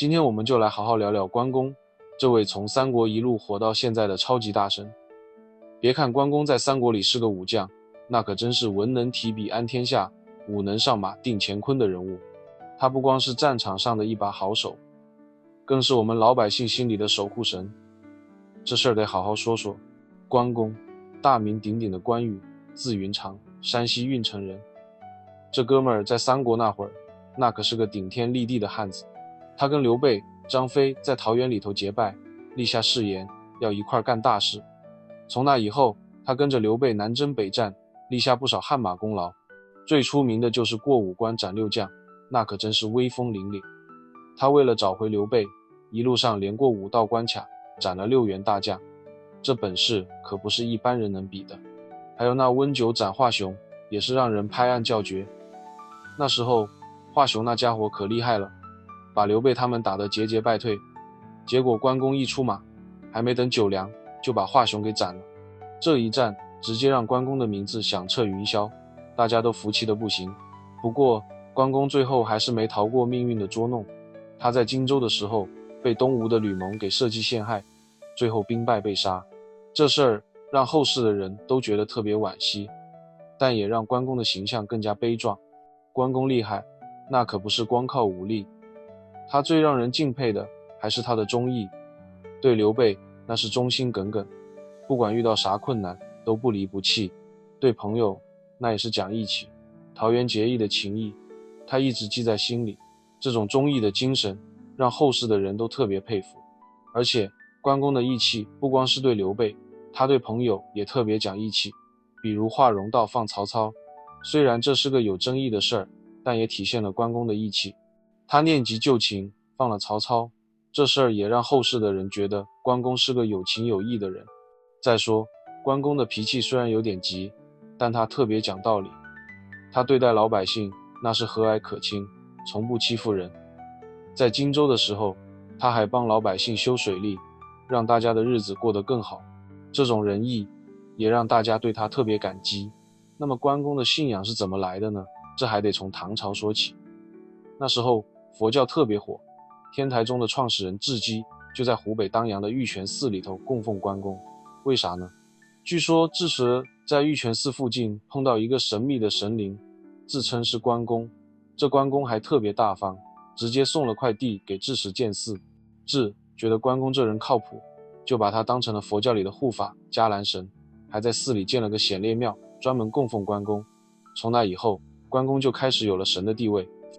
今天我们就来好好聊聊关公，这位从三国一路火到现在的超级大神。别看关公在三国里是个武将，那可真是文能提笔安天下，武能上马定乾坤的人物。他不光是战场上的一把好手，更是我们老百姓心里的守护神。这事儿得好好说说。关公，大名鼎鼎的关羽，字云长，山西运城人。这哥们儿在三国那会儿，那可是个顶天立地的汉子。他跟刘备、张飞在桃园里头结拜，立下誓言，要一块干大事。从那以后，他跟着刘备南征北战，立下不少汗马功劳。最出名的就是过五关斩六将，那可真是威风凛凛。他为了找回刘备，一路上连过5道关卡，斩了6员大将，这本事可不是一般人能比的。还有那温酒斩华雄，也是让人拍案叫绝。那时候华雄那家伙可厉害了，把刘备他们打得节节败退。结果关公一出马，还没等酒凉，就把华雄给斩了。这一战直接让关公的名字响彻云霄，大家都服气得不行。不过关公最后还是没逃过命运的捉弄，他在荆州的时候被东吴的吕蒙给设计陷害，最后兵败被杀。这事儿让后世的人都觉得特别惋惜，但也让关公的形象更加悲壮。关公厉害，那可不是光靠武力，他最让人敬佩的还是他的忠义。对刘备那是忠心耿耿，不管遇到啥困难都不离不弃。对朋友那也是讲义气，桃园结义的情谊他一直记在心里。这种忠义的精神让后世的人都特别佩服。而且关公的义气不光是对刘备，他对朋友也特别讲义气。比如华容道放曹操，虽然这是个有争议的事儿，但也体现了关公的义气。他念及旧情，放了曹操，这事儿也让后世的人觉得关公是个有情有义的人。再说关公的脾气虽然有点急，但他特别讲道理。他对待老百姓那是和蔼可亲，从不欺负人。在荆州的时候，他还帮老百姓修水利，让大家的日子过得更好。这种仁义也让大家对他特别感激。那么关公的信仰是怎么来的呢？这还得从唐朝说起。那时候佛教特别火，天台宗的创始人智积就在湖北当阳的玉泉寺里头供奉关公。为啥呢？据说智持在玉泉寺附近碰到一个神秘的神灵，自称是关公。这关公还特别大方，直接送了块地给智持建寺。智觉得关公这人靠谱，就把他当成了佛教里的护法伽蓝神，还在寺里建了个显烈庙，专门供奉关公。从那以后，关公就开始有了神的地位，